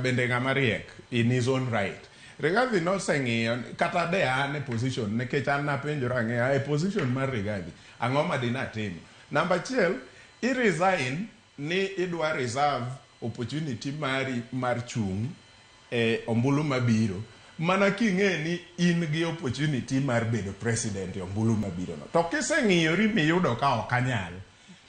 bende ng'ama riek in his own right. Rigathi noseng'iyo kata de an e position nikech an napenjora ng'eya e position mar Rigathi ang'o ma dinatimo. Namba achiel, i resign ni idwa reserve opportunity mari mar chung e ombulu mabiro mana king'e ni in gi opportunity mar bedo president e ombulu mabiro no. To kiseng'iyori miyudo ka ok anyal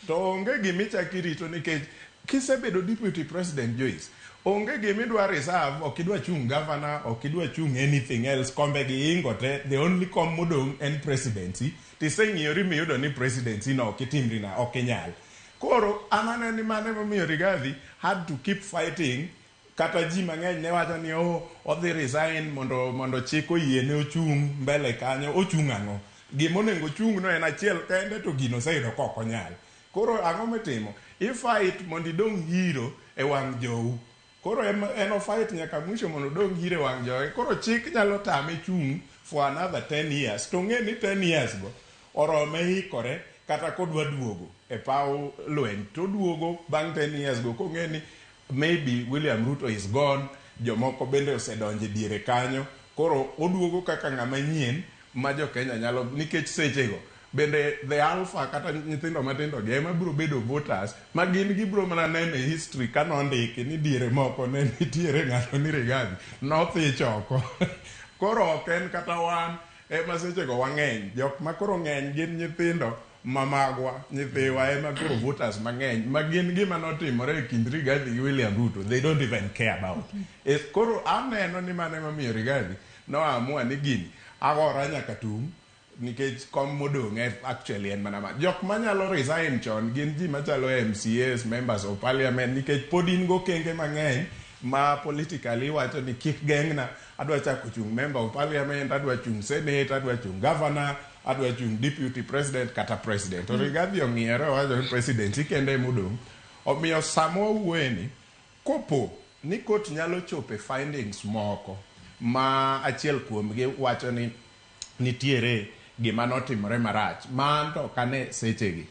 to onge gimichaki rito nikech kisebedo deputy president Joyce onge gimidwa reserve, ok idwa chung governor, ok idwa chung anything else, kombe gi ingo te, the only kom modong en presidency. Tiseng'iyori miyudo ni presidency no ok itimri na ok inyal. Koro anane ni mane momiyo Rigathi had to keep fighting. Kata ji mang'eny ne wacho ni odhi resign mondo chik oyiene ochung mbele kanyo. Ochung ang'o? Gimonego ochung no en achiel kende to gino oseyudo ka ok onyal. Koro ang'o mitimo? I-fight mondo idong hero e wang' jowu. Koro en o-fight nyaka mwisho mondo odong hero e wang' jowe. Koro chik nyalo tame chung for another 10 years. To ng'e ni 10 years go orome hikore kata kodwa duogo e paw lweny. To duogo bang' 10 years go kong'e ni maybe William Ruto is gone, jomoko bende osedonje diere kanyo, koro oduogo kaka ng'ama nyien ma jo Kenya nyalo, nikech sechego bende the alpha kata nyithindo matindo gi ema biro bedo voters ma gin gibiro mana neno e history ka nondiki ni diere moko ne nitiere ng'ato ni Rigathi nothi choko. Koro ok en kata wan ema sechego wang'eny, jok ma koro ng'eny gin nyithindo mamagwa, nyithiwa ema koro voters mang'eny ma gin gima notimore e kind Rigathi gi William Ruto, they don't even care about. Koro aneno ni mane mamiyo Rigathi noamua ni gini agora nyaka tung nikech kom modong actually en mana jok manyalo resign chon gin ji machalo MCAs, members of parliament, nikech pod in go kenge mang'eny ma politically wacho ni kik geng'na, adwa chako chung member of parliament, adwa chung senate, adwa chung governor, adwa chung deputy president kata president. To Rigathi ong'iyore wacho ni presidency kende modong. Omiyo samo wueni kopo ni kot nyalo chope findings moko ma achiel kuomgi wacho ni nitiere gima notimore marach man to kane sechegi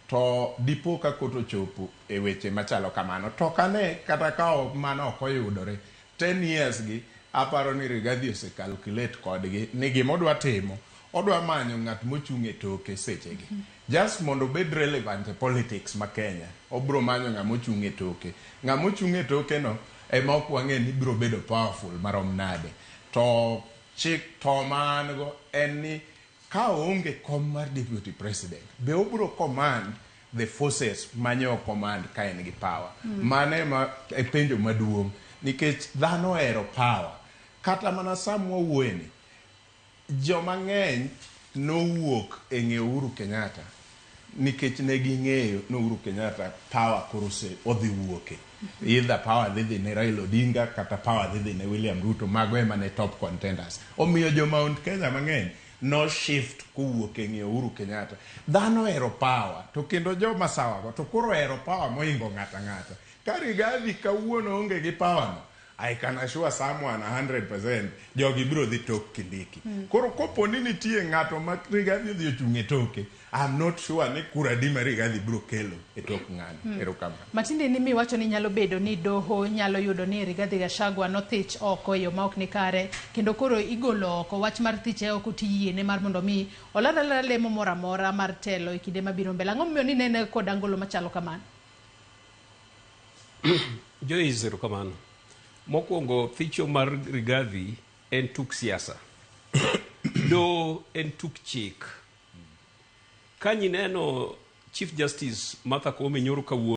to dipo ka kot ochopo e weche machalo kamano to kane kata ka mano ok oyudore 10 years gi aparo ni Rigathi ose calculate kodgi ni gimodwa timo odwa manyo ng'at mochung' e toke sechegi just mondo bed relevant e politics ma Kenya. Obro manyo ng'ama ochung' e toke, ng'ama ochung' e toke no ema ok wang'e ni biro bedo powerful marom nade. To chik to man go en ni ka onge kom mar deputy president be obro command the forces manyo command ka en gi power. Mane ma e penjo maduong' nikech dhano ero power. Kata mana Samuel Wueni joma ng'eny nowuok e ng'e Uhuru Kenyatta nikech ne ging'eyo no Uhuru Kenyatta power korose odhi wuoke. Either power dhi ne Raila Odinga kata power dhi ne William Ruto, mago ema ne top contenders. Omiyo jo Mount Kenya mang'eny no shift kuwuok e ng'e Uhuru Kenyatta. Dhano ero power to kendo jo masawago to koro ero power moingo ng'ata ng'ata. Ka Rigathi kawuono onge gi power no, I can assure someone 100% jogi biro dhi tok Kindiki. Koro kopo ni nitie ng'ato ma Rigathi dhi ochung' e toke, I'm not sure ni kura di ma Rigathi biro kelo e tok ng'ani. Erokamano. Matinde ni miwacho ni nyalo bedo ni doho nyalo yudo ni Rigathi Gachagua nothich oko e yo ma ok ni kare, kendo koro igolo oko wach mar thiche oko tiyiene mar mondo mi olalala lemo moro amora mar telo e kinde mabiro mbele. Ang'o momiyo ni nene kod angolo machalo kamano? Joyce, erokamano. Mokwongo thicho mar Rigathi en tuk siasa. Do en tuk chik. Kanyi neno Chief Justice Martha Koome nyoro kawuono